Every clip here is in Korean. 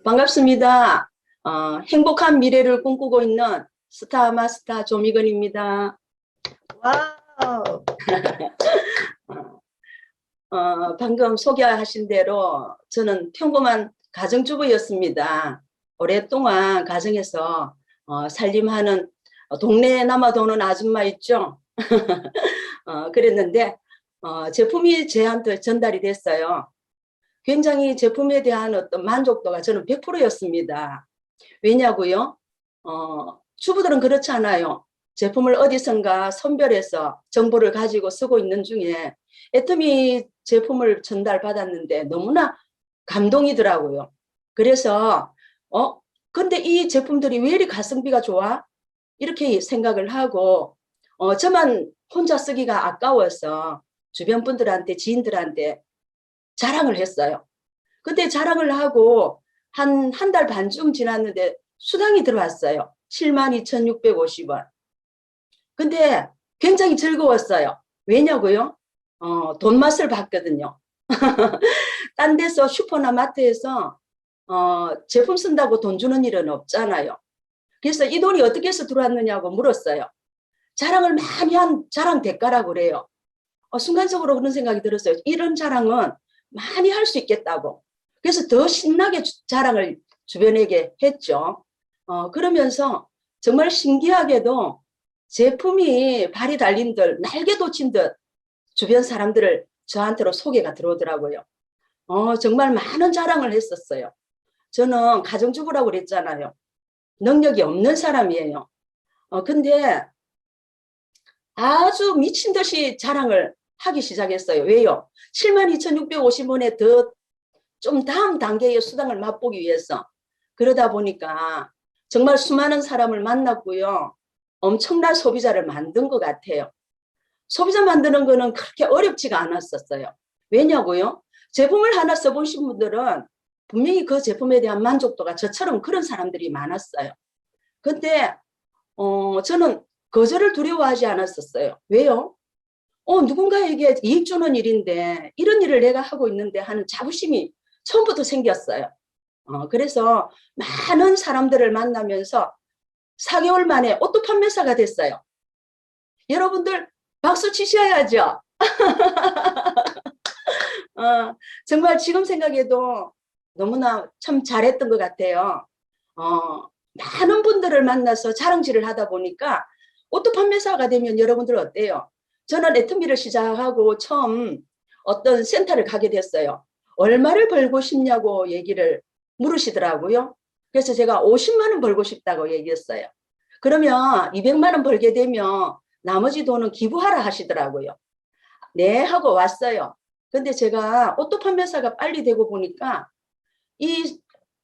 반갑습니다. 행복한 미래를 꿈꾸고 있는 스타 마스터 조미근입니다. 와우. 방금 소개하신 대로 저는 평범한 가정주부였습니다. 오랫동안 가정에서 살림하는 동네에 남아도는 아줌마 있죠? 그랬는데 제품이 저한테 전달이 됐어요. 굉장히 제품에 대한 어떤 만족도가 저는 100%였습니다. 왜냐고요? 주부들은 그렇지 않아요. 제품을 어디선가 선별해서 정보를 가지고 쓰고 있는 중에 애터미 제품을 전달받았는데 너무나 감동이더라고요. 그래서 근데 이 제품들이 왜 이리 가성비가 좋아? 이렇게 생각을 하고 저만 혼자 쓰기가 아까워서 주변 분들한테 지인들한테 자랑을 했어요. 그때 자랑을 하고 한 달 반쯤 지났는데 수당이 들어왔어요. 72,650원. 근데 굉장히 즐거웠어요. 왜냐고요? 돈 맛을 봤거든요. 딴 데서 슈퍼나 마트에서 제품 쓴다고 돈 주는 일은 없잖아요. 그래서 이 돈이 어떻게 해서 들어왔느냐고 물었어요. 자랑을 많이 한 자랑 대가라고 그래요. 순간적으로 그런 생각이 들었어요. 이런 자랑은 많이 할 수 있겠다고. 그래서 더 신나게 자랑을 주변에게 했죠. 그러면서 정말 신기하게도 제품이 발이 달린 듯 날개 돋친 듯 주변 사람들을 저한테로 소개가 들어오더라고요. 정말 많은 자랑을 했었어요. 저는 가정주부라고 그랬잖아요. 능력이 없는 사람이에요. 근데 아주 미친 듯이 자랑을 하기 시작했어요. 왜요? 72,650원에 더 좀 다음 단계의 수당을 맛보기 위해서. 그러다 보니까 정말 수많은 사람을 만났고요. 엄청난 소비자를 만든 것 같아요. 소비자 만드는 거는 그렇게 어렵지가 않았었어요. 왜냐고요? 제품을 하나 써보신 분들은 분명히 그 제품에 대한 만족도가 저처럼 그런 사람들이 많았어요. 근데 저는 거절을 두려워하지 않았었어요. 왜요? 누군가에게 이익 주는 일인데 이런 일을 내가 하고 있는데 하는 자부심이 처음부터 생겼어요. 그래서 많은 사람들을 만나면서 4개월 만에 오토 판매사가 됐어요. 여러분들 박수 치셔야죠. 정말 지금 생각해도 너무나 참 잘했던 것 같아요. 많은 분들을 만나서 자랑질을 하다 보니까 오토 판매사가 되면 여러분들 어때요? 저는 애터미를 시작하고 처음 어떤 센터를 가게 됐어요. 얼마를 벌고 싶냐고 얘기를 물으시더라고요. 그래서 제가 50만 원 벌고 싶다고 얘기했어요. 그러면 200만 원 벌게 되면 나머지 돈은 기부하라 하시더라고요. 네 하고 왔어요. 근데 제가 오토 판매사가 빨리 되고 보니까 이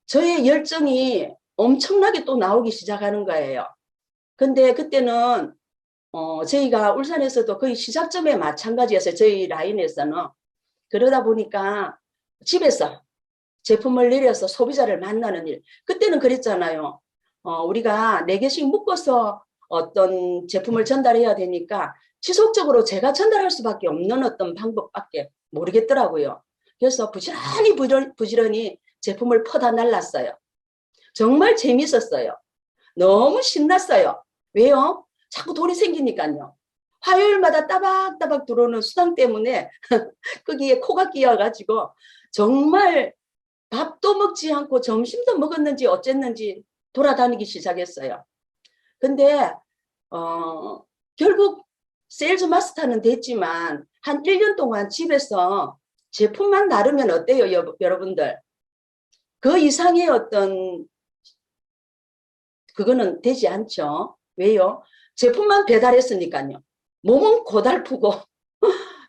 저의 열정이 엄청나게 또 나오기 시작하는 거예요. 근데 그때는 저희가 울산에서도 거의 시작점에 마찬가지였어요. 저희 라인에서는. 그러다 보니까 집에서 제품을 내려서 소비자를 만나는 일. 그때는 그랬잖아요. 우리가 4개씩 묶어서 어떤 제품을 전달해야 되니까 지속적으로 제가 전달할 수밖에 없는 어떤 방법밖에 모르겠더라고요. 그래서 부지런히 제품을 퍼다 날랐어요. 정말 재밌었어요. 너무 신났어요. 왜요? 자꾸 돈이 생기니까요. 화요일마다 따박따박 들어오는 수당 때문에 거기에 코가 끼어가지고 정말 밥도 먹지 않고 점심도 먹었는지 어쨌는지 돌아다니기 시작했어요. 근데 결국 세일즈 마스터는 됐지만 한 1년 동안 집에서 제품만 나르면 어때요, 여러분들? 그 이상의 어떤 그거는 되지 않죠. 왜요? 제품만 배달했으니까요. 몸은 고달프고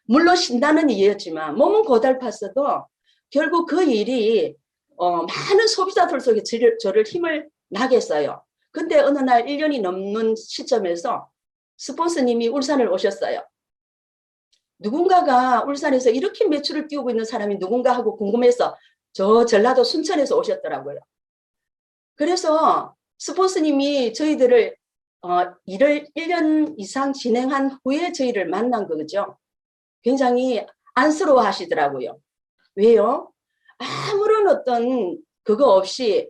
물론 신나는 일이었지만 몸은 고달팠어도 결국 그 일이 많은 소비자들 속에 저를 힘을 나게 했어요. 근데 어느 날 1년이 넘는 시점에서 스폰서님이 울산을 오셨어요. 누군가가 울산에서 이렇게 매출을 띄우고 있는 사람이 누군가 하고 궁금해서 저 전라도 순천에서 오셨더라고요. 그래서 스폰서님이 저희들을 일을 1년 이상 진행한 후에 저희를 만난 거죠. 굉장히 안쓰러워 하시더라고요. 왜요? 아무런 어떤 그거 없이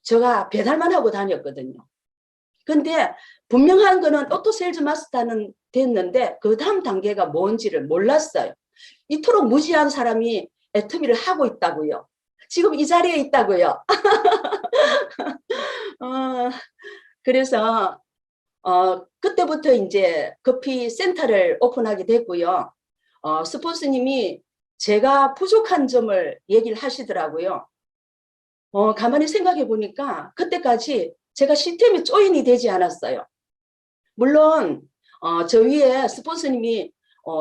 제가 배달만 하고 다녔거든요. 근데 분명한 거는 오토세일즈 마스터는 됐는데 그 다음 단계가 뭔지를 몰랐어요. 이토록 무지한 사람이 애터미를 하고 있다고요. 지금 이 자리에 있다고요. 그래서 그때부터 이제 커피 센터를 오픈하게 됐고요. 스폰서님이 제가 부족한 점을 얘기를 하시더라고요. 가만히 생각해 보니까 그때까지 제가 시스템에 조인이 되지 않았어요. 물론 저 위에 스폰서님이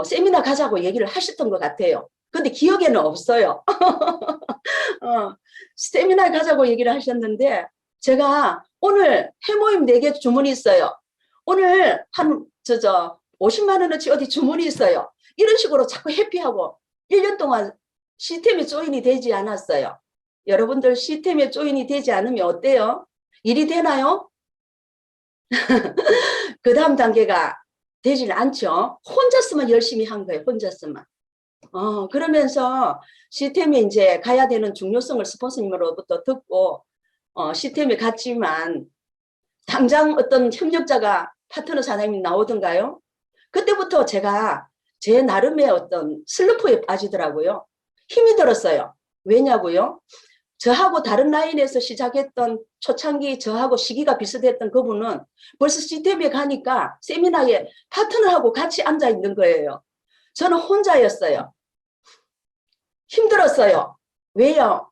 세미나 가자고 얘기를 하셨던 것 같아요. 근데 기억에는 없어요. 세미나 가자고 얘기를 하셨는데 제가 오늘 회모임 4개 주문이 있어요. 오늘 한 50만 원어치 어디 주문이 있어요. 이런 식으로 자꾸 회피하고 1년 동안 시스템에 조인이 되지 않았어요. 여러분들 시스템에 조인이 되지 않으면 어때요? 일이 되나요? 그 다음 단계가 되질 않죠. 혼자서만 열심히 한 거예요. 혼자서만. 그러면서 시스템에 이제 가야 되는 중요성을 스폰서님으로부터 듣고 시스템에 갔지만 당장 어떤 협력자가 파트너 사장님이 나오던가요? 그때부터 제가 제 나름의 어떤 슬럼프에 빠지더라고요. 힘이 들었어요. 왜냐고요? 저하고 다른 라인에서 시작했던 초창기 저하고 시기가 비슷했던 그분은 벌써 시스템에 가니까 세미나에 파트너하고 같이 앉아 있는 거예요. 저는 혼자였어요. 힘들었어요. 왜요?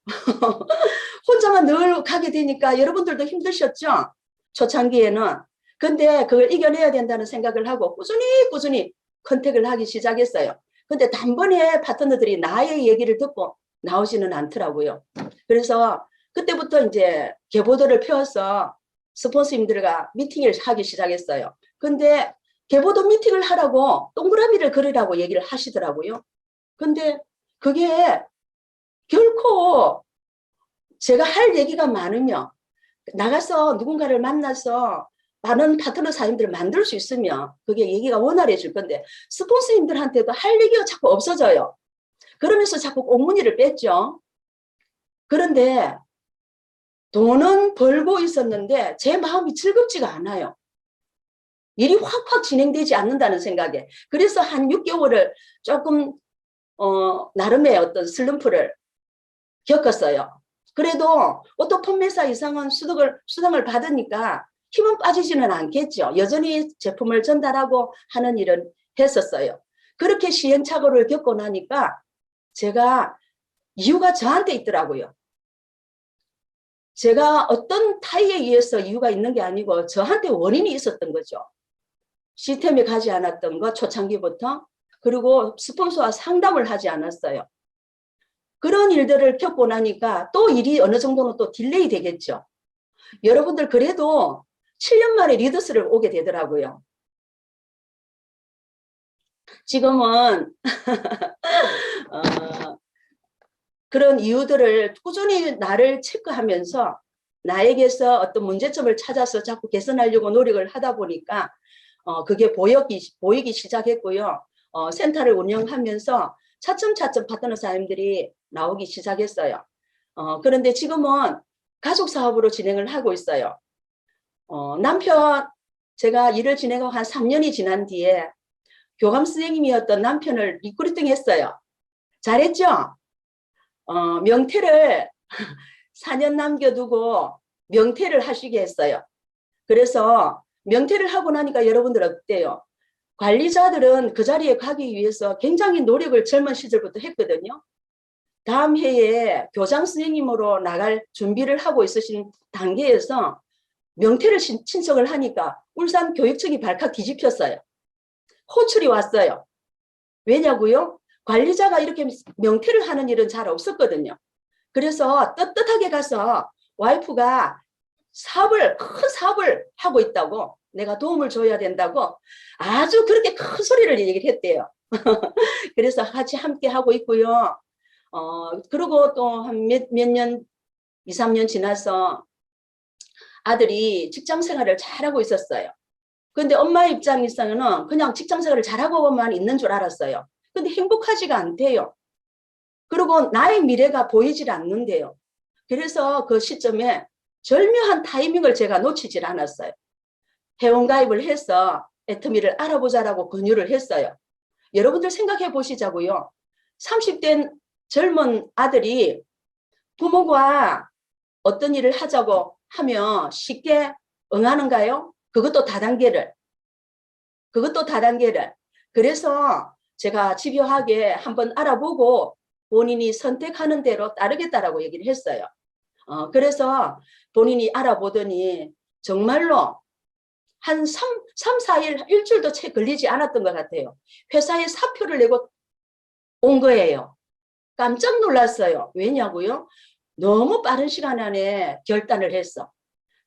혼자만 늘 가게 되니까 여러분들도 힘드셨죠? 초창기에는. 근데 그걸 이겨내야 된다는 생각을 하고 꾸준히 컨택을 하기 시작했어요. 근데 단번에 파트너들이 나의 얘기를 듣고 나오지는 않더라고요. 그래서 그때부터 이제 계보도를 펴서 스폰서님들과 미팅을 하기 시작했어요. 근데 계보도 미팅을 하라고 동그라미를 그리라고 얘기를 하시더라고요. 근데 그게 결코 제가 할 얘기가 많으면 나가서 누군가를 만나서 많은 파트너 사님들을 만들 수 있으면 그게 얘기가 원활해질 건데 스폰서님들한테도 할 얘기가 자꾸 없어져요. 그러면서 자꾸 꽁무니를 뺐죠. 그런데 돈은 벌고 있었는데 제 마음이 즐겁지가 않아요. 일이 확확 진행되지 않는다는 생각에. 그래서 한 6개월을 조금 나름의 어떤 슬럼프를 겪었어요. 그래도 오토 판매사 이상은 수당을 받으니까 힘은 빠지지는 않겠죠. 여전히 제품을 전달하고 하는 일은 했었어요. 그렇게 시행착오를 겪고 나니까 제가 이유가 저한테 있더라고요. 제가 어떤 타이에 의해서 이유가 있는 게 아니고 저한테 원인이 있었던 거죠. 시스템에 가지 않았던 거 초창기부터. 그리고 스폰서와 상담을 하지 않았어요. 그런 일들을 겪고 나니까 또 일이 어느 정도는 또 딜레이 되겠죠. 여러분들 그래도 7년 만에 리더스를 오게 되더라고요. 지금은 그런 이유들을 꾸준히 나를 체크하면서 나에게서 어떤 문제점을 찾아서 자꾸 개선하려고 노력을 하다 보니까 그게 보이기 시작했고요. 센터를 운영하면서 차츰차츰 파트너 사람들이 나오기 시작했어요. 그런데 지금은 가족 사업으로 진행을 하고 있어요. 남편, 제가 일을 진행하고 한 3년이 지난 뒤에 교감 선생님이었던 남편을 리크루팅 했어요. 잘했죠? 명퇴를 4년 남겨두고 명퇴를 하시게 했어요. 그래서 명퇴를 하고 나니까 여러분들 어때요? 관리자들은 그 자리에 가기 위해서 굉장히 노력을 젊은 시절부터 했거든요. 다음 해에 교장 선생님으로 나갈 준비를 하고 있으신 단계에서 명퇴를 신청을 하니까 울산 교육청이 발칵 뒤집혔어요. 호출이 왔어요. 왜냐고요? 관리자가 이렇게 명퇴를 하는 일은 잘 없었거든요. 그래서 떳떳하게 가서 와이프가 큰 사업을 하고 있다고, 내가 도움을 줘야 된다고 아주 그렇게 큰 소리를 얘기를 했대요. 그래서 같이 함께 하고 있고요. 그리고 또 한 몇 년, 2, 3년 지나서 아들이 직장 생활을 잘하고 있었어요. 근데 엄마의 입장에서는 그냥 직장 생활을 잘하고만 있는 줄 알았어요. 근데 행복하지가 않대요. 그리고 나의 미래가 보이질 않는데요. 그래서 그 시점에 절묘한 타이밍을 제가 놓치질 않았어요. 회원가입을 해서 애터미를 알아보자라고 권유를 했어요. 여러분들 생각해 보시자고요. 30대 젊은 아들이 부모가 어떤 일을 하자고 하면 쉽게 응하는가요? 그것도 다단계를. 그래서 제가 집요하게 한번 알아보고 본인이 선택하는 대로 따르겠다라고 얘기를 했어요. 그래서 본인이 알아보더니 정말로 한 4일, 일주일도 채 걸리지 않았던 것 같아요. 회사에 사표를 내고 온 거예요. 깜짝 놀랐어요. 왜냐고요? 너무 빠른 시간 안에 결단을 했어.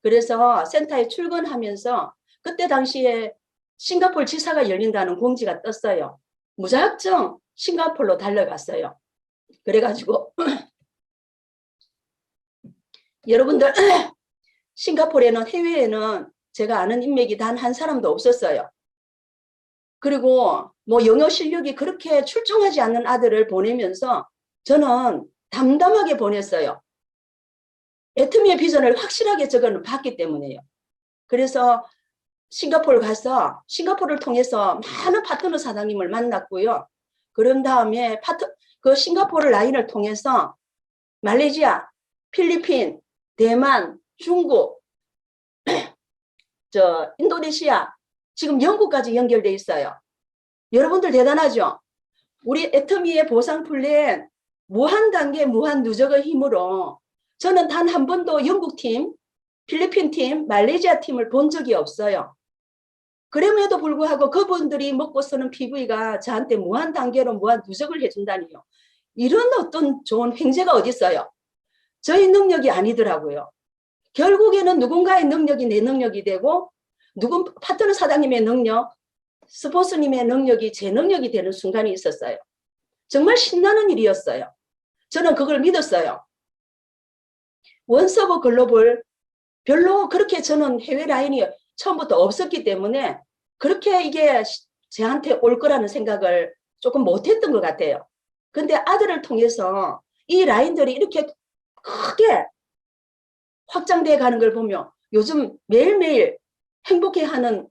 그래서 센터에 출근하면서 그때 당시에 싱가포르 지사가 열린다는 공지가 떴어요. 무작정 싱가포르로 달려갔어요. 그래가지고 여러분들 싱가포르에는 해외에는 제가 아는 인맥이 단 한 사람도 없었어요. 그리고 뭐 영어 실력이 그렇게 출중하지 않는 아들을 보내면서 저는 담담하게 보냈어요. 애터미의 비전을 확실하게 저거는 봤기 때문에요. 그래서 싱가포르 가서 싱가포르를 통해서 많은 파트너 사장님을 만났고요. 그런 다음에 그 싱가포르 라인을 통해서 말레이시아, 필리핀, 대만, 중국, 인도네시아, 지금 영국까지 연결돼 있어요. 여러분들 대단하죠? 우리 애터미의 보상 플랜 무한 단계, 무한 누적의 힘으로 저는 단 한 번도 영국 팀, 필리핀 팀, 말레이시아 팀을 본 적이 없어요. 그럼에도 불구하고 그분들이 먹고 쓰는 PV가 저한테 무한 단계로 무한 누적을 해준다니요. 이런 어떤 좋은 횡재가 어디 있어요? 저희 능력이 아니더라고요. 결국에는 누군가의 능력이 내 능력이 되고 파트너 사장님의 능력, 스폰서님의 능력이 제 능력이 되는 순간이 있었어요. 정말 신나는 일이었어요. 저는 그걸 믿었어요. 원서버 글로벌 별로 그렇게 저는 해외 라인이 처음부터 없었기 때문에 그렇게 이게 저한테 올 거라는 생각을 조금 못했던 것 같아요. 근데 아들을 통해서 이 라인들이 이렇게 크게 확장돼 가는 걸 보면 요즘 매일매일 행복해하는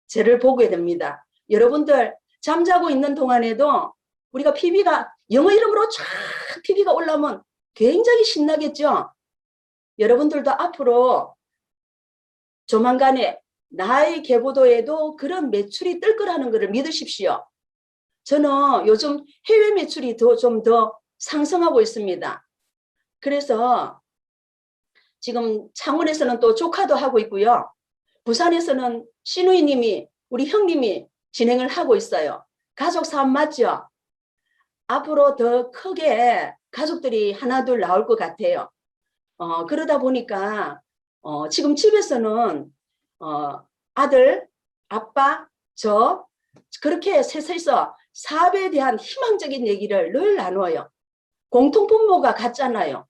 저를 보게 됩니다. 여러분들 잠자고 있는 동안에도 우리가 PB가 영어 이름으로 쫙 PB가 올라오면 굉장히 신나겠죠? 여러분들도 앞으로 조만간에 나의 계보도에도 그런 매출이 뜰 거라는 것을 믿으십시오. 저는 요즘 해외 매출이 좀 더 상승하고 있습니다. 그래서 지금 창원에서는 또 조카도 하고 있고요. 부산에서는 시누이님이 우리 형님이 진행을 하고 있어요. 가족 사업 맞죠? 앞으로 더 크게 가족들이 하나둘 나올 것 같아요. 그러다 보니까 지금 집에서는 아들, 아빠, 저 그렇게 셋이서 사업에 대한 희망적인 얘기를 늘 나눠요. 공통분모가 같잖아요.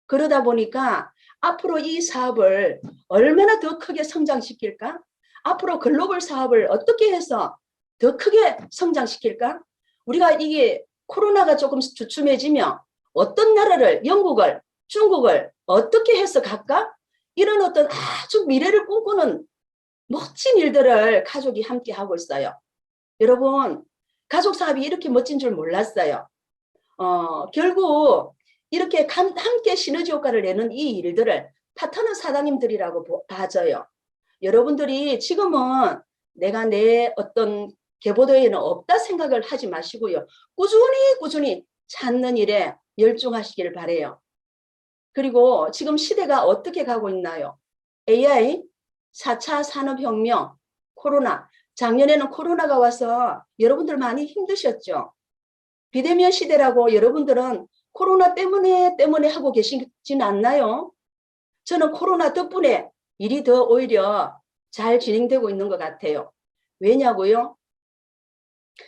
그러다 보니까 앞으로 이 사업을 얼마나 더 크게 성장시킬까? 앞으로 글로벌 사업을 어떻게 해서 더 크게 성장시킬까? 우리가 이게 코로나가 조금 주춤해지면 어떤 나라를, 영국을, 중국을 어떻게 해서 갈까? 이런 어떤 아주 미래를 꿈꾸는 멋진 일들을 가족이 함께 하고 있어요. 여러분, 가족 사업이 이렇게 멋진 줄 몰랐어요. 결국 이렇게 함께 시너지 효과를 내는 이 일들을 파트너 사장님들이라고 봐져요. 여러분들이 지금은 내가 내 어떤 계보도에는 없다 생각을 하지 마시고요. 꾸준히 찾는 일에 열중하시길 바래요. 그리고 지금 시대가 어떻게 가고 있나요? AI, 4차 산업혁명, 코로나. 작년에는 코로나가 와서 여러분들 많이 힘드셨죠? 비대면 시대라고 여러분들은 코로나 때문에 하고 계시진 않나요? 저는 코로나 덕분에 일이 더 오히려 잘 진행되고 있는 것 같아요. 왜냐고요?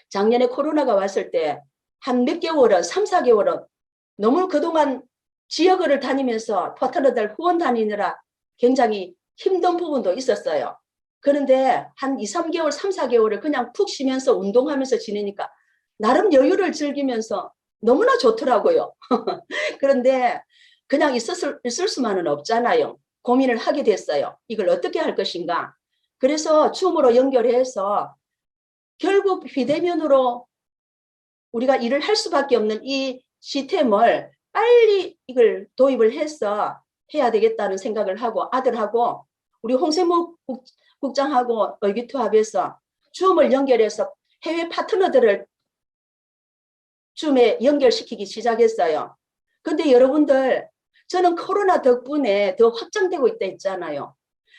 작년에 코로나가 왔을 때 한 몇 개월은, 3, 4개월은 너무 그동안 지역을 다니면서 파트너들 후원 다니느라 굉장히 힘든 부분도 있었어요. 그런데 한 2, 3개월, 3, 4개월을 그냥 푹 쉬면서 운동하면서 지내니까 나름 여유를 즐기면서 너무나 좋더라고요. 그런데 그냥 있을 수만은 없잖아요. 고민을 하게 됐어요. 이걸 어떻게 할 것인가. 그래서 줌으로 연결해서 결국 비대면으로 우리가 일을 할 수밖에 없는 이 시스템을 빨리 이걸 도입을 해서 해야 되겠다는 생각을 하고 아들하고 우리 홍세무 국장하고 의기투합해서 줌을 연결해서 해외 파트너들을 줌에 연결시키기 시작했어요. 근데 여러분들 저는 코로나 덕분에 더 확장되고 있다 했잖아요.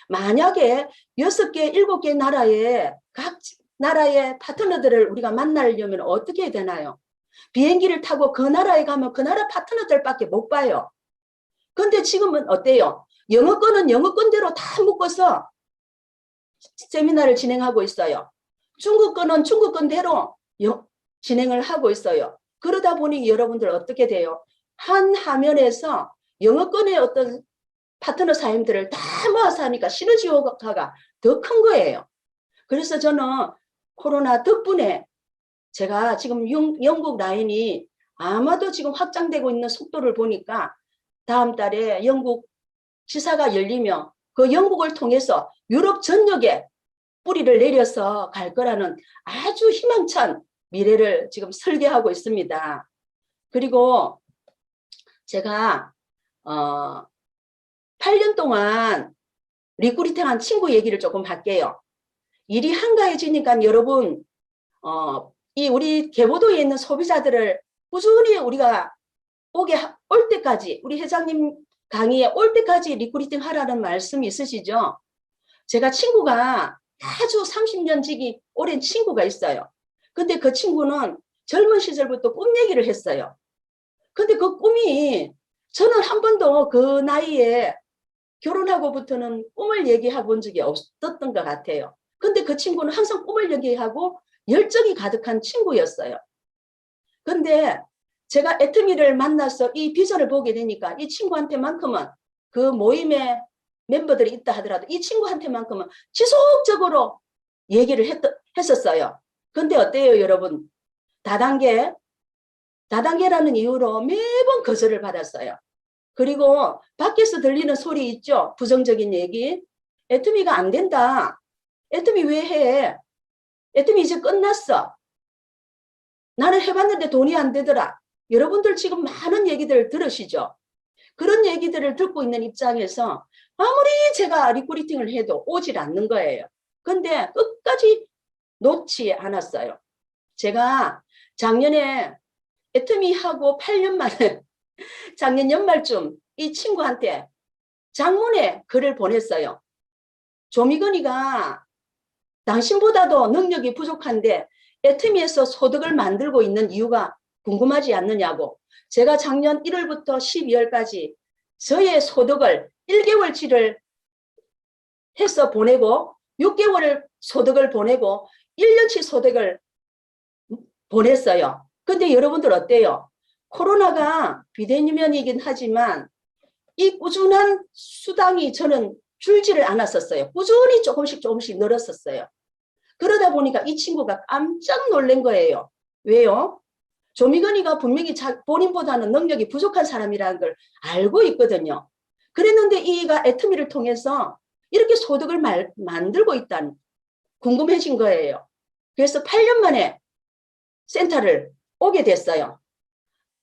만약에 6개, 7개 나라에 각 나라의 파트너들을 우리가 만나려면 어떻게 해야 되나요? 비행기를 타고 그 나라에 가면 그 나라 파트너들밖에 못 봐요. 근데 지금은 어때요? 영어권은 영어권대로 다 묶어서 세미나를 진행하고 있어요. 중국권은 중국권대로 진행을 하고 있어요. 그러다 보니 여러분들 어떻게 돼요? 한 화면에서 영어권의 어떤 파트너 사임들을 다 모아서 하니까 시너지 효과가 더 큰 거예요. 그래서 저는 코로나 덕분에 제가 지금 영국 라인이 아마도 지금 확장되고 있는 속도를 보니까 다음 달에 영국 지사가 열리면 그 영국을 통해서 유럽 전역에 뿌리를 내려서 갈 거라는 아주 희망찬 미래를 지금 설계하고 있습니다. 그리고 제가 8년 동안 리크루팅한 친구 얘기를 조금 할게요. 일이 한가해지니까 여러분 이 우리 계보도에 있는 소비자들을 꾸준히 우리가 올 때까지 우리 회장님 강의에 올 때까지 리크루팅 하라는 말씀이 있으시죠? 제가 친구가 아주 30년 지기 오랜 친구가 있어요. 근데 그 친구는 젊은 시절부터 꿈 얘기를 했어요. 근데 그 꿈이 저는 한 번도 그 나이에 결혼하고부터는 꿈을 얘기해 본 적이 없었던 것 같아요. 근데 그 친구는 항상 꿈을 얘기하고 열정이 가득한 친구였어요. 근데 제가 애터미를 만나서 이 비전을 보게 되니까 이 친구한테만큼은 그 모임에 멤버들이 있다 하더라도 이 친구한테만큼은 지속적으로 얘기를 했었어요. 근데 어때요, 여러분? 다단계라는 이유로 매번 거절을 받았어요. 그리고 밖에서 들리는 소리 있죠? 부정적인 얘기. 애터미가 안 된다. 애터미 왜 해? 애터미 이제 끝났어. 나는 해봤는데 돈이 안 되더라. 여러분들 지금 많은 얘기들 들으시죠? 그런 얘기들을 듣고 있는 입장에서 아무리 제가 리크루팅을 해도 오질 않는 거예요. 근데 끝까지 놓지 않았어요. 제가 작년에 애터미하고 8년 만에 작년 연말쯤 이 친구한테 장문의 글을 보냈어요. 조미건이가 당신보다도 능력이 부족한데 애터미에서 소득을 만들고 있는 이유가 궁금하지 않느냐고. 제가 작년 1월부터 12월까지 저의 소득을 1개월치를 해서 보내고 6개월 소득을 보내고 1년치 소득을 보냈어요. 근데 여러분들 어때요? 코로나가 비대면이긴 하지만 이 꾸준한 수당이 저는 줄지를 않았었어요. 꾸준히 조금씩 늘었었어요. 그러다 보니까 이 친구가 깜짝 놀란 거예요. 왜요? 조미건이가 분명히 본인보다는 능력이 부족한 사람이라는 걸 알고 있거든요. 그랬는데 이가 애터미를 통해서 이렇게 소득을 만들고 있다는 궁금해진 거예요. 그래서 8년 만에 센터를 오게 됐어요.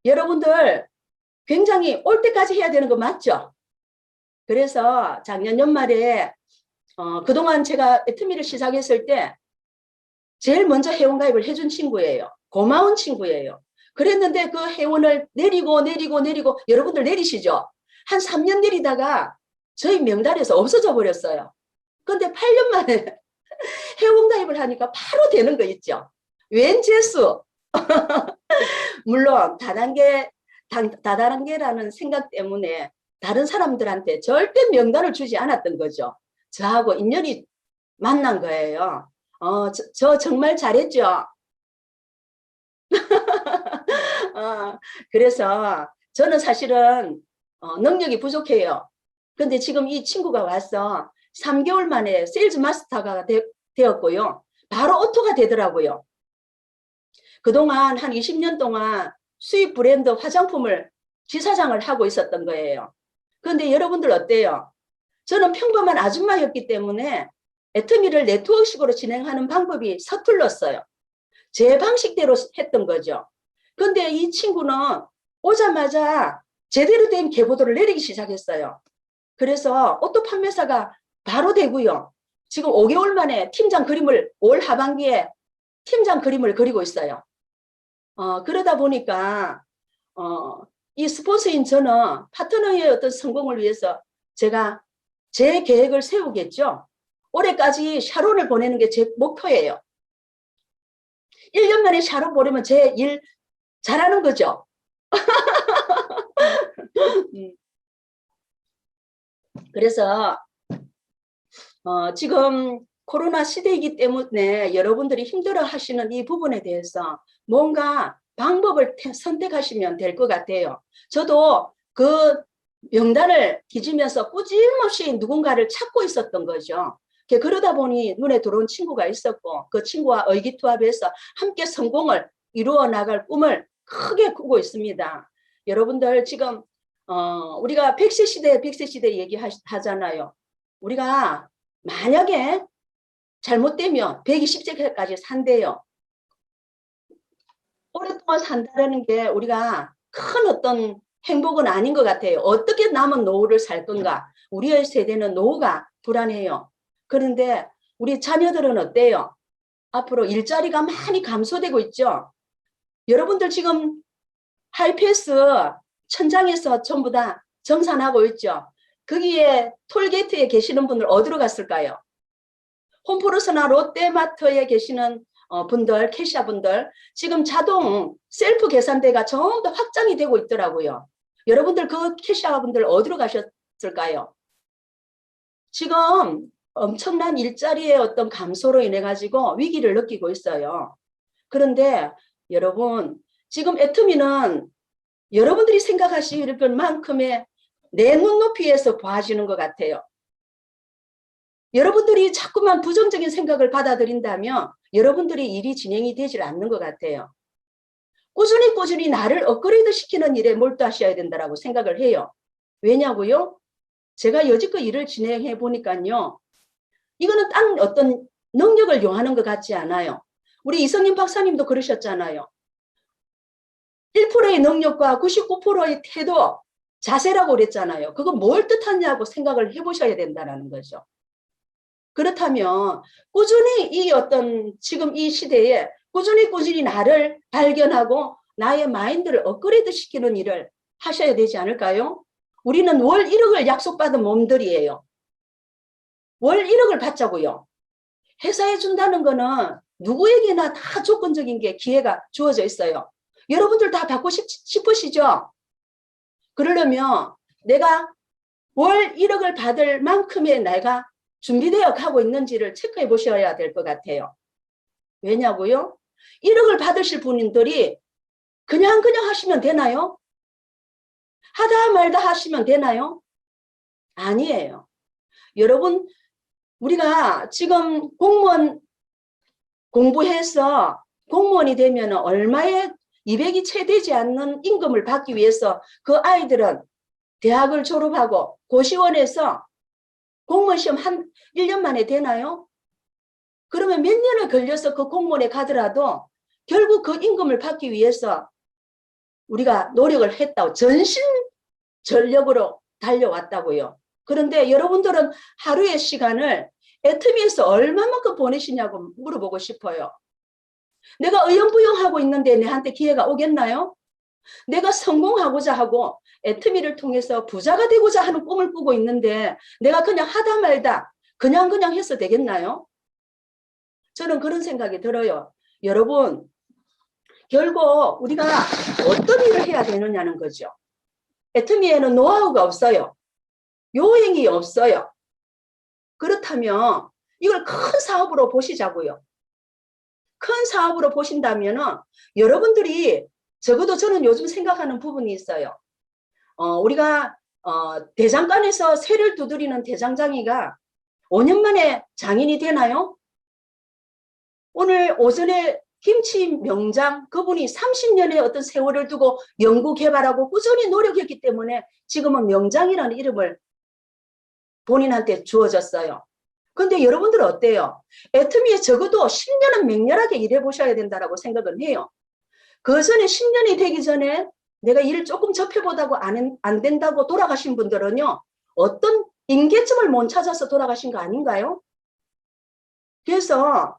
여러분들 굉장히 올 때까지 해야 되는 거 맞죠? 그래서 작년 연말에 그동안 제가 애터미를 시작했을 때 제일 먼저 회원가입을 해준 친구예요. 고마운 친구예요. 그랬는데 그 회원을 내리고 여러분들 내리시죠? 한 3년 내리다가 저희 명단에서 없어져 버렸어요. 근데 8년 만에 회원가입을 하니까 바로 되는 거 있죠? 웬 재수? 물론 다단계라는 생각 때문에 다른 사람들한테 절대 명단을 주지 않았던 거죠. 저하고 인연이 만난 거예요. 저 정말 잘했죠. 그래서 저는 사실은 능력이 부족해요. 근데 지금 이 친구가 와서 3개월 만에 세일즈 마스터가 되었고요. 바로 오토가 되더라고요. 그동안 한 20년 동안 수입 브랜드 화장품을 지사장을 하고 있었던 거예요. 그런데 여러분들 어때요? 저는 평범한 아줌마였기 때문에 애터미를 네트워크식으로 진행하는 방법이 서툴렀어요. 제 방식대로 했던 거죠. 그런데 이 친구는 오자마자 제대로 된 계보도를 내리기 시작했어요. 그래서 오토 판매사가 바로 되고요. 지금 5개월 만에 팀장 그림을 올 하반기에 팀장 그림을 그리고 있어요. 그러다 보니까 이 스폰서인 저는 파트너의 어떤 성공을 위해서 제가 제 계획을 세우겠죠. 올해까지 샤론을 보내는 게 제 목표예요. 1년 만에 샤론 보내면 제 일 잘하는 거죠. 그래서 지금 코로나 시대이기 때문에 여러분들이 힘들어 하시는 이 부분에 대해서 뭔가 방법을 선택하시면 될 것 같아요. 저도 그 명단을 뒤지면서 꾸준없이 누군가를 찾고 있었던 거죠. 그러다 보니 눈에 들어온 친구가 있었고 그 친구와 의기투합해서 함께 성공을 이루어 나갈 꿈을 크게 꾸고 있습니다. 여러분들 지금 우리가 100세 시대 얘기하잖아요. 우리가 만약에 잘못되면 120세까지 산대요. 오랫동안 산다는 게 우리가 큰 어떤 행복은 아닌 것 같아요. 어떻게 남은 노후를 살 건가? 우리의 세대는 노후가 불안해요. 그런데 우리 자녀들은 어때요? 앞으로 일자리가 많이 감소되고 있죠. 여러분들 지금 하이패스 천장에서 전부 다 정산하고 있죠. 거기에 톨게이트에 계시는 분들 어디로 갔을까요? 홈플러스나 롯데마트에 계시는 분들, 캐시아 분들 지금 자동 셀프 계산대가 전부 다 확장이 되고 있더라고요. 여러분들 그 캐시아 분들 어디로 가셨을까요? 지금 엄청난 일자리의 어떤 감소로 인해 가지고 위기를 느끼고 있어요. 그런데 여러분 지금 애터미는 여러분들이 생각하시는 것만큼의 내 눈높이에서 봐지는 것 같아요. 여러분들이 자꾸만 부정적인 생각을 받아들인다면 여러분들이 일이 진행이 되질 않는 것 같아요. 꾸준히 나를 업그레이드 시키는 일에 몰두하셔야 된다고 생각을 해요. 왜냐고요? 제가 여지껏 일을 진행해 보니까요. 이거는 딱 어떤 능력을 요하는 것 같지 않아요. 우리 이성님 박사님도 그러셨잖아요. 1%의 능력과 99%의 태도, 자세라고 그랬잖아요. 그거 뭘 뜻하냐고 생각을 해보셔야 된다는 거죠. 그렇다면 꾸준히 이 어떤 지금 이 시대에 꾸준히 나를 발견하고 나의 마인드를 업그레이드 시키는 일을 하셔야 되지 않을까요? 우리는 월 1억을 약속받은 몸들이에요. 월 1억을 받자고요. 회사에 준다는 거는 누구에게나 다 조건적인 게 기회가 주어져 있어요. 여러분들 다 받고 싶으시죠? 그러려면 내가 월 1억을 받을 만큼의 내가 준비되어 가고 있는지를 체크해 보셔야 될 것 같아요. 왜냐고요? 1억을 받으실 분들이 그냥 하시면 되나요? 하다 말다 하시면 되나요? 아니에요. 여러분 우리가 지금 공무원 공부해서 공무원이 되면 얼마의 200이 채 되지 않는 임금을 받기 위해서 그 아이들은 대학을 졸업하고 고시원에서 공무원 시험 1년 만에 되나요? 그러면 몇 년을 걸려서 그 공무원에 가더라도 결국 그 임금을 받기 위해서 우리가 노력을 했다고 전심전력으로 달려왔다고요. 그런데 여러분들은 하루의 시간을 애터미에서 얼마만큼 보내시냐고 물어보고 싶어요. 내가 의연부영하고 있는데 내한테 기회가 오겠나요? 내가 성공하고자 하고 애터미를 통해서 부자가 되고자 하는 꿈을 꾸고 있는데 내가 그냥 하다 말다 그냥 해서 되겠나요? 저는 그런 생각이 들어요. 여러분 결국 우리가 어떤 일을 해야 되느냐는 거죠. 애터미에는 노하우가 없어요. 요행이 없어요. 그렇다면 이걸 큰 사업으로 보시자고요. 큰 사업으로 보신다면 여러분들이 적어도 저는 요즘 생각하는 부분이 있어요. 우리가 대장간에서 쇠를 두드리는 대장장이가 5년 만에 장인이 되나요? 오늘 오전에 김치 명장 그분이 30년의 어떤 세월을 두고 연구 개발하고 꾸준히 노력했기 때문에 지금은 명장이라는 이름을 본인한테 주어졌어요. 근데 여러분들은 어때요? 애터미에 적어도 10년은 맹렬하게 일해보셔야 된다고 생각은 해요. 그 전에 10년이 되기 전에 내가 일을 조금 접해보다고 안 된다고 돌아가신 분들은요. 어떤 임계점을 못 찾아서 돌아가신 거 아닌가요? 그래서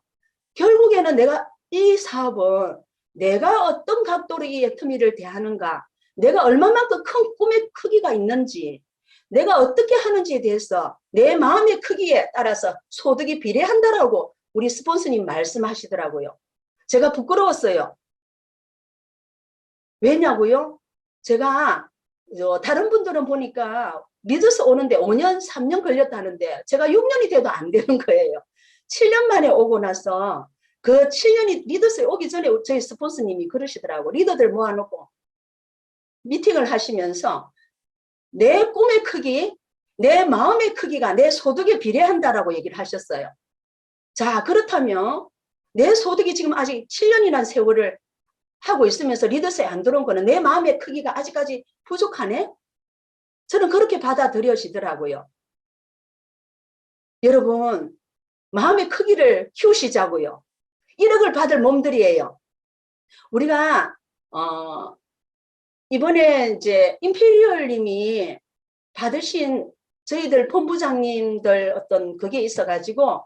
결국에는 내가 이 사업은 내가 어떤 각도로 이 애터미를 대하는가, 내가 얼마만큼 큰 꿈의 크기가 있는지, 내가 어떻게 하는지에 대해서 내 마음의 크기에 따라서 소득이 비례한다라고 우리 스폰서님 말씀하시더라고요. 제가 부끄러웠어요. 왜냐고요? 제가 다른 분들은 보니까 믿어서 오는데 5년, 3년 걸렸다는데 제가 6년이 돼도 안 되는 거예요. 7년 만에 오고 나서 그 7년이 리더스에 오기 전에 저희 스폰서님이 그러시더라고. 리더들 모아놓고 미팅을 하시면서 내 꿈의 크기, 내 마음의 크기가 내 소득에 비례한다라고 얘기를 하셨어요. 자, 그렇다면 내 소득이 지금 아직 7년이라는 세월을 하고 있으면서 리더스에 안 들어온 거는 내 마음의 크기가 아직까지 부족하네? 저는 그렇게 받아들여지더라고요. 여러분, 마음의 크기를 키우시자고요. 1억을 받을 몸들이에요. 우리가 이번에 이제 임페리얼님이 받으신 저희들 본부장님들 어떤 그게 있어가지고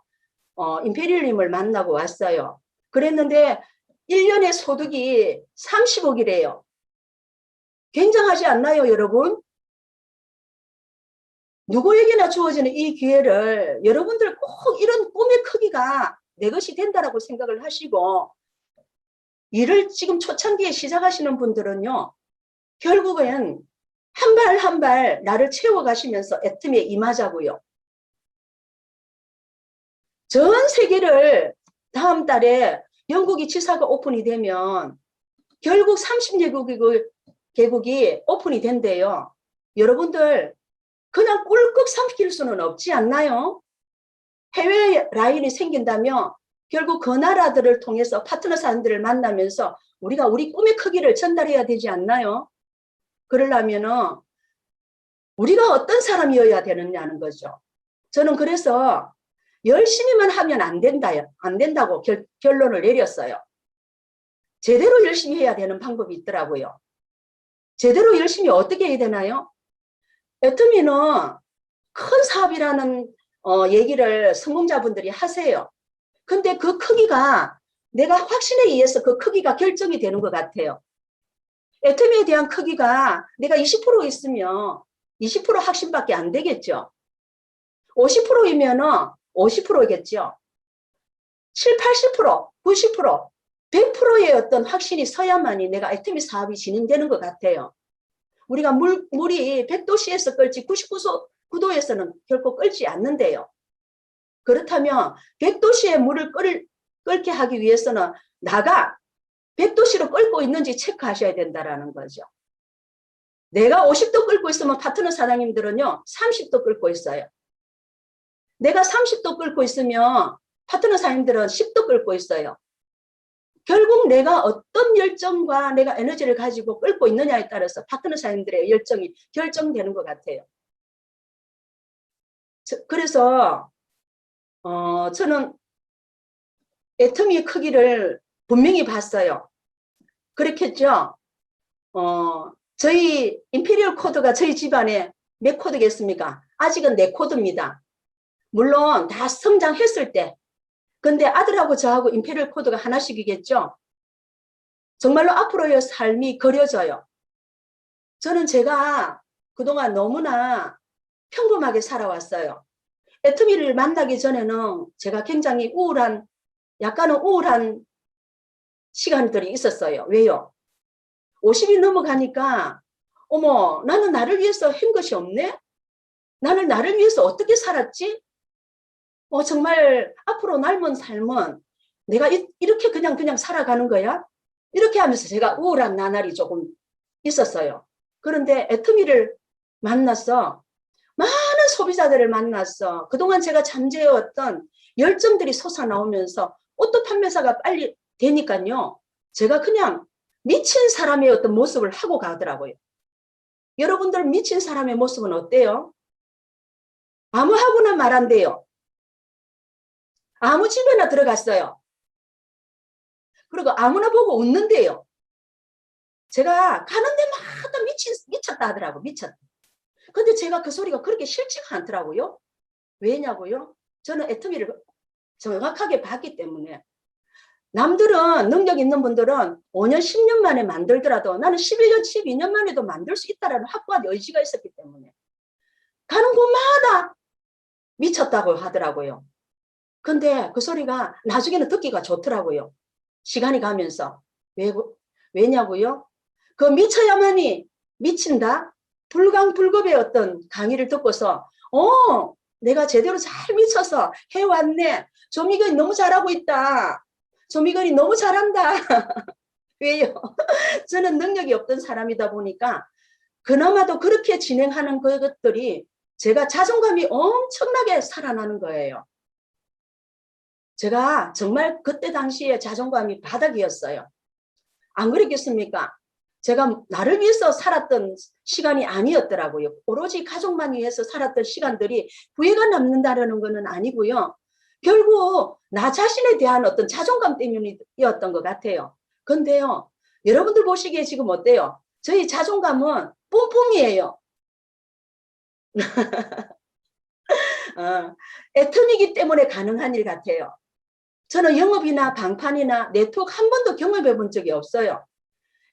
임페리얼님을 만나고 왔어요. 그랬는데 1년의 소득이 30억이래요. 굉장하지 않나요, 여러분? 누구에게나 주어지는 이 기회를 여러분들 꼭 이런 꿈의 크기가 내 것이 된다라고 생각을 하시고 일을 지금 초창기에 시작하시는 분들은요. 결국엔 한 발 한 발 나를 채워가시면서 애터미에 임하자고요. 전 세계를 다음 달에 영국이 지사가 오픈이 되면 결국 30개국이 오픈이 된대요. 여러분들 그냥 꿀꺽 삼킬 수는 없지 않나요? 해외 라인이 생긴다면 결국 그 나라들을 통해서 파트너 사람들을 만나면서 우리가 우리 꿈의 크기를 전달해야 되지 않나요? 그러려면은 우리가 어떤 사람이어야 되느냐는 거죠. 저는 그래서 열심히만 하면 안 된다고 결론을 내렸어요. 제대로 열심히 해야 되는 방법이 있더라고요. 제대로 열심히 어떻게 해야 되나요? 애터미는 큰 사업이라는 얘기를 성공자분들이 하세요. 근데 그 크기가 내가 확신에 의해서 그 크기가 결정이 되는 것 같아요. 애터미에 대한 크기가 내가 20% 있으면 20% 확신밖에 안 되겠죠. 50%이면 50%겠죠. 7, 80%, 90%, 100%의 어떤 확신이 서야만이 내가 애터미 사업이 진행되는 것 같아요. 우리가 물이 100도씨에서 끓지 99도에서는 결코 끓지 않는데요. 그렇다면 100도씨의 물을 끓게 하기 위해서는 나가 100도씨로 끓고 있는지 체크하셔야 된다는 거죠. 내가 50도 끓고 있으면 파트너 사장님들은요 30도 끓고 있어요. 내가 30도 끓고 있으면 파트너 사장님들은 10도 끓고 있어요. 결국 내가 어떤 열정과 내가 에너지를 가지고 끓고 있느냐에 따라서 파트너 사장님들의 열정이 결정되는 것 같아요. 그래서 저는 애터미의 크기를 분명히 봤어요. 그렇겠죠? 저희 임페리얼 코드가 저희 집안에 몇 코드겠습니까? 아직은 4코드입니다. 물론 다 성장했을 때. 근데 아들하고 저하고 임페리얼 코드가 하나씩이겠죠? 정말로 앞으로의 삶이 그려져요. 저는 제가 그동안 너무나 평범하게 살아왔어요. 애터미를 만나기 전에는 제가 굉장히 약간은 우울한 시간들이 있었어요. 왜요? 50이 넘어가니까 어머 나는 나를 위해서 한 것이 없네? 나는 나를 위해서 어떻게 살았지? 정말 앞으로 남은 삶은 내가 이렇게 그냥 살아가는 거야? 이렇게 하면서 제가 우울한 나날이 조금 있었어요. 그런데 애터미를 만났어. 많은 소비자들을 만났어. 그동안 제가 잠재웠던 열정들이 솟아나오면서 오토 판매사가 빨리 되니까요. 제가 그냥 미친 사람의 어떤 모습을 하고 가더라고요. 여러분들 미친 사람의 모습은 어때요? 아무 하고나 말 안 돼요. 아무 집에나 들어갔어요. 그리고 아무나 보고 웃는데요. 제가 가는 데마다 미쳤다 하더라고. 미쳤다. 근데 제가 그 소리가 그렇게 싫지가 않더라고요. 왜냐고요? 저는 애터미를 정확하게 봤기 때문에. 남들은 능력 있는 분들은 5년 10년 만에 만들더라도 나는 11년 12년 만에도 만들 수 있다는 확고한 의지가 있었기 때문에 가는 곳마다 미쳤다고 하더라고요. 근데 그 소리가 나중에는 듣기가 좋더라고요. 시간이 가면서. 왜냐고요? 그 미쳐야만이 미친다? 불강불급의 어떤 강의를 듣고서 내가 제대로 잘 미쳐서 해왔네. 조미근이 너무 잘하고 있다. 조미근이 너무 잘한다. 왜요? 저는 능력이 없던 사람이다 보니까 그나마도 그렇게 진행하는 그것들이 제가 자존감이 엄청나게 살아나는 거예요. 제가 정말 그때 당시에 자존감이 바닥이었어요. 안 그랬겠습니까? 제가 나를 위해서 살았던 시간이 아니었더라고요. 오로지 가족만 위해서 살았던 시간들이 후회가 남는다는 것은 아니고요. 결국 나 자신에 대한 어떤 자존감 때문이었던 것 같아요. 근데요, 여러분들 보시기에 지금 어때요? 저희 자존감은 뿜뿜이에요. 애터미이기 때문에 가능한 일 같아요. 저는 영업이나 방판이나 네트워크 한 번도 경험해 본 적이 없어요.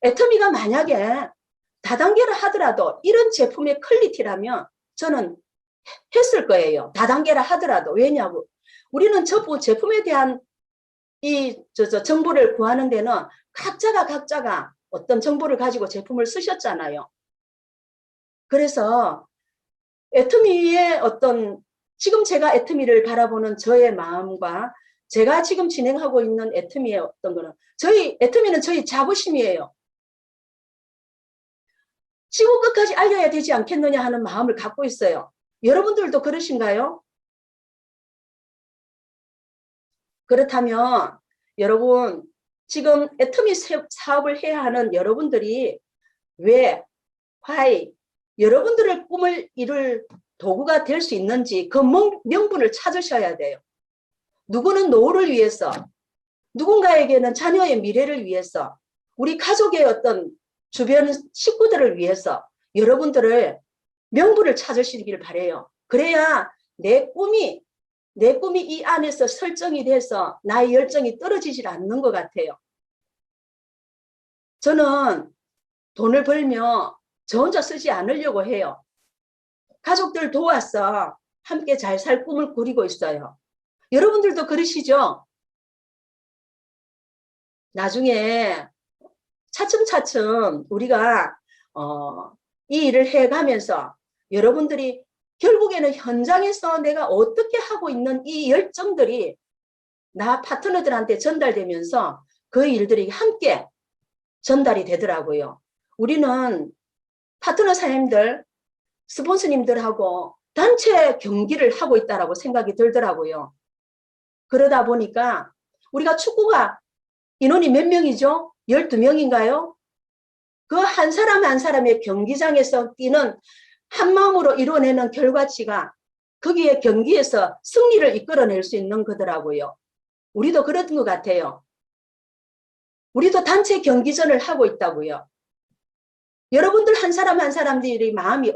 애터미가 만약에 다단계를 하더라도 이런 제품의 퀄리티라면 저는 했을 거예요. 다단계를 하더라도. 왜냐고? 우리는 제품에 대한 정보를 구하는 데는 각자가 어떤 정보를 가지고 제품을 쓰셨잖아요. 그래서 애터미의 지금 제가 애터미를 바라보는 저의 마음과 제가 지금 진행하고 있는 애터미의 어떤 거는 애터미는 저희 자부심이에요. 지구 끝까지 알려야 되지 않겠느냐 하는 마음을 갖고 있어요. 여러분들도 그러신가요? 그렇다면 여러분 지금 애터미 사업을 해야 하는 여러분들이 왜, why, 여러분들의 꿈을 이룰 도구가 될 수 있는지 그 명분을 찾으셔야 돼요. 누구는 노후를 위해서, 누군가에게는 자녀의 미래를 위해서, 우리 가족의 어떤 주변 식구들을 위해서 여러분들의 명분을 찾으시길 바래요. 그래야 내 꿈이 이 안에서 설정이 돼서 나의 열정이 떨어지질 않는 것 같아요. 저는 돈을 벌며 저 혼자 쓰지 않으려고 해요. 가족들 도와서 함께 잘 살 꿈을 꾸리고 있어요. 여러분들도 그러시죠? 나중에 차츰차츰 우리가 이 일을 해가면서 여러분들이 결국에는 현장에서 내가 어떻게 하고 있는 이 열정들이 나 파트너들한테 전달되면서 그 일들이 함께 전달이 되더라고요. 우리는 파트너 사장님들, 스폰서님들하고 단체 경기를 하고 있다고 생각이 들더라고요. 그러다 보니까 우리가 축구가 인원이 몇 명이죠? 12명인가요? 그 한 사람 한 사람의 경기장에서 뛰는 한 마음으로 이뤄내는 결과치가 거기에 경기에서 승리를 이끌어낼 수 있는 거더라고요. 우리도 그런 것 같아요. 우리도 단체 경기전을 하고 있다고요. 여러분들 한 사람 한 사람들이 마음이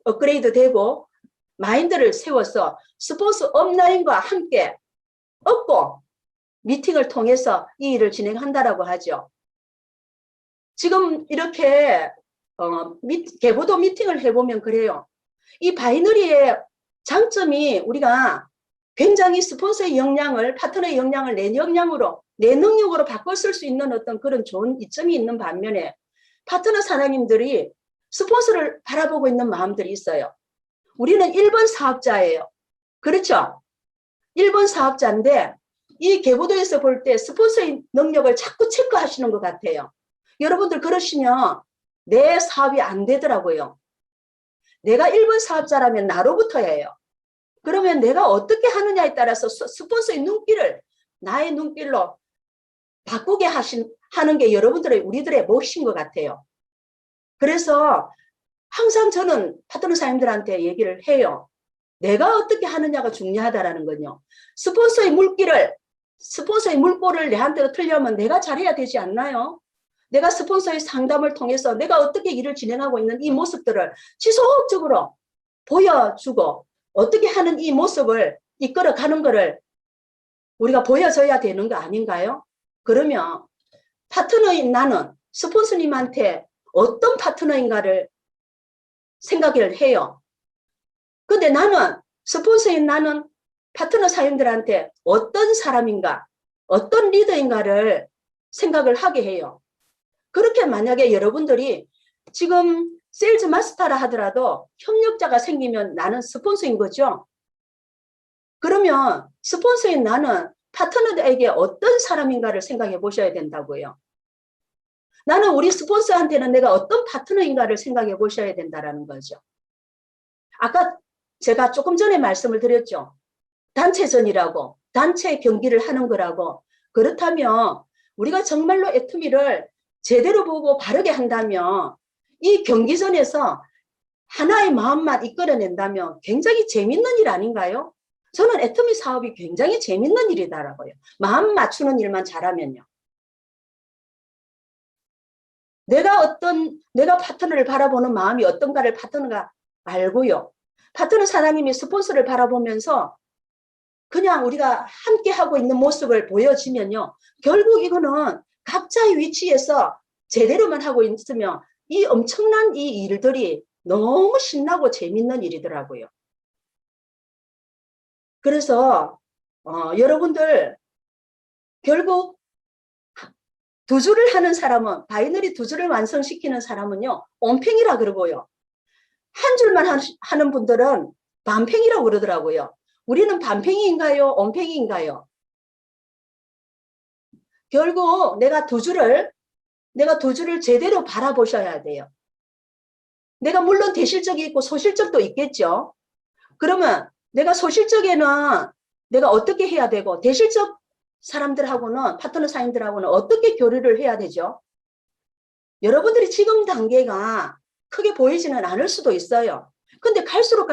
업그레이드 되고 마인드를 세워서 스포츠 업라인과 함께 업고 미팅을 통해서 이 일을 진행한다라고 하죠. 지금 이렇게 개보도 미팅을 해보면 그래요. 이 바이너리의 장점이 우리가 굉장히 스폰서의 역량을, 파트너의 역량을 내 역량으로, 내 능력으로 바꿔 쓸 수 있는 어떤 그런 좋은 이점이 있는 반면에 파트너 사장님들이 스폰서를 바라보고 있는 마음들이 있어요. 우리는 1번 사업자예요. 그렇죠? 1번 사업자인데 이 개보도에서 볼 때 스폰서의 능력을 자꾸 체크하시는 것 같아요. 여러분들 그러시면 내 사업이 안 되더라고요. 내가 1번 사업자라면 나로부터예요. 그러면 내가 어떻게 하느냐에 따라서 스폰서의 눈길을 나의 눈길로 바꾸게 하는 게 우리들의 몫인 것 같아요. 그래서 항상 저는 파트너 사님들한테 얘기를 해요. 내가 어떻게 하느냐가 중요하다라는 건요. 스폰서의 물꼬를 내한테로 틀려면 내가 잘해야 되지 않나요? 내가 스폰서의 상담을 통해서 내가 어떻게 일을 진행하고 있는 이 모습들을 지속적으로 보여주고 어떻게 하는 이 모습을 이끌어가는 거를 우리가 보여줘야 되는 거 아닌가요? 그러면 파트너인 나는 스폰서님한테 어떤 파트너인가를 생각을 해요. 근데 나는 파트너 사님들한테 어떤 사람인가, 어떤 리더인가를 생각을 하게 해요. 그렇게 만약에 여러분들이 지금 세일즈 마스터라 하더라도 협력자가 생기면 나는 스폰서인 거죠. 그러면 스폰서인 나는 파트너에게 어떤 사람인가를 생각해 보셔야 된다고요. 나는 우리 스폰서한테는 내가 어떤 파트너인가를 생각해 보셔야 된다는 거죠. 아까 제가 조금 전에 말씀을 드렸죠. 단체전이라고, 단체 경기를 하는 거라고. 그렇다면 우리가 정말로 애터미를 제대로 보고 바르게 한다면 이 경기전에서 하나의 마음만 이끌어낸다면 굉장히 재밌는 일 아닌가요? 저는 애터미 사업이 굉장히 재밌는 일이다라고요. 마음 맞추는 일만 잘하면요. 내가 파트너를 바라보는 마음이 어떤가를 파트너가 알고요. 파트너 사장님이 스폰서를 바라보면서 그냥 우리가 함께 하고 있는 모습을 보여지면요. 결국 이거는 각자의 위치에서 제대로만 하고 있으면 이 엄청난 이 일들이 너무 신나고 재밌는 일이더라고요. 그래서 여러분들 결국 두 줄을 하는 사람은 바이너리 두 줄을 완성시키는 사람은요. 온팽이라 그러고요. 한 줄만 하는 분들은 반팽이라고 그러더라고요. 우리는 반팽이인가요? 온팽이인가요? 결국 내가 두 줄을 제대로 바라보셔야 돼요. 내가 물론 대실적이 있고 소실적도 있겠죠. 그러면 내가 소실적에는 내가 어떻게 해야 되고 대실적 사람들하고는 파트너 사인들하고는 어떻게 교류를 해야 되죠? 여러분들이 지금 단계가 크게 보이지는 않을 수도 있어요. 근데 갈수록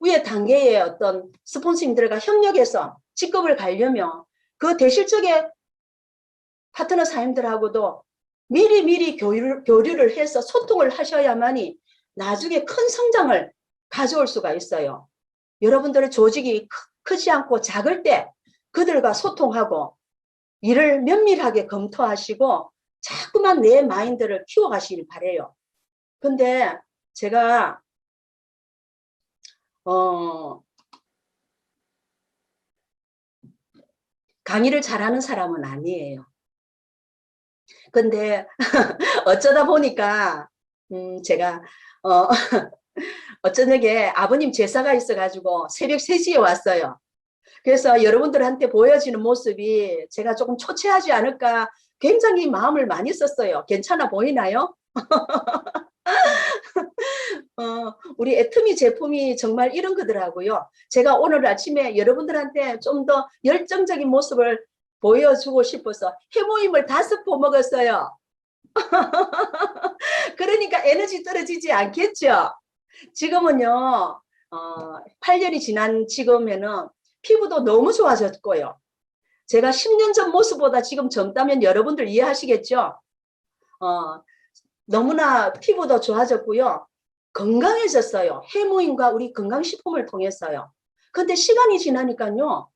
위에 단계의 어떤 스폰서님들과 협력해서 직급을 가려면 그 대실적의 파트너 사님들하고도 미리 교류를 해서 소통을 하셔야만이 나중에 큰 성장을 가져올 수가 있어요. 여러분들의 조직이 크지 않고 작을 때 그들과 소통하고 일을 면밀하게 검토하시고 자꾸만 내 마인드를 키워가시길 바래요. 근데 제가 강의를 잘하는 사람은 아니에요. 근데 어쩌다 보니까 제가 어쩌녁에 아버님 제사가 있어가지고 새벽 3시에 왔어요. 그래서 여러분들한테 보여지는 모습이 제가 조금 초췌하지 않을까 굉장히 마음을 많이 썼어요. 괜찮아 보이나요? 우리 애터미 제품이 정말 이런 거더라고요. 제가 오늘 아침에 여러분들한테 좀 더 열정적인 모습을 보여주고 싶어서 해모임을 5포 먹었어요. 그러니까 에너지 떨어지지 않겠죠? 지금은요, 8년이 지난 지금에는 피부도 너무 좋아졌고요. 제가 10년 전 모습보다 지금 젊다면 여러분들 이해하시겠죠? 너무나 피부도 좋아졌고요. 건강해졌어요. 해모임과 우리 건강식품을 통해서요. 근데 시간이 지나니까요.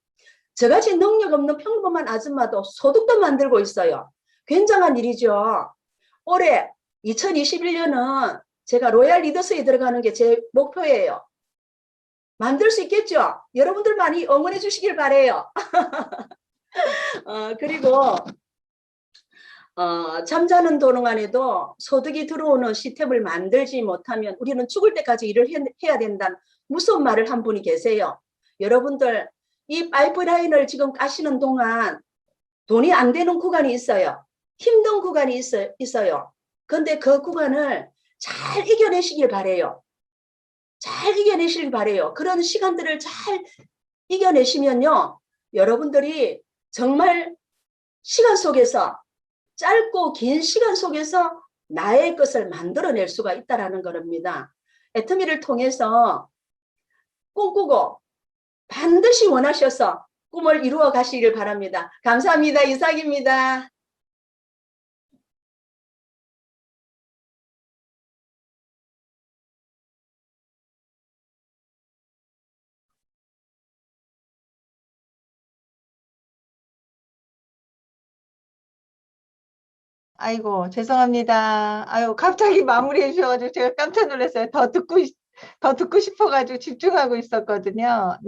저같이 능력 없는 평범한 아줌마도 소득도 만들고 있어요. 굉장한 일이죠. 올해 2021년은 제가 로얄 리더스에 들어가는 게 제 목표예요. 만들 수 있겠죠? 여러분들 많이 응원해 주시길 바래요. 그리고 잠자는 동안에도 소득이 들어오는 시스템을 만들지 못하면 우리는 죽을 때까지 일을 해야 된다는 무서운 말을 한 분이 계세요. 여러분들 이 파이프라인을 지금 까시는 동안 돈이 안 되는 구간이 있어요. 힘든 구간이 있어요. 그런데 그 구간을 잘 이겨내시길 바래요. 잘 이겨내시길 바래요. 그런 시간들을 잘 이겨내시면요. 여러분들이 정말 시간 속에서 짧고 긴 시간 속에서 나의 것을 만들어낼 수가 있다는 겁니다. 애터미를 통해서 꿈꾸고 반드시 원하셔서 꿈을 이루어 가시길 바랍니다. 감사합니다. 이상입니다. 아이고, 죄송합니다. 아유, 갑자기 마무리해 주셔가지고 제가 깜짝 놀랐어요. 더 듣고 싶어가지고 집중하고 있었거든요.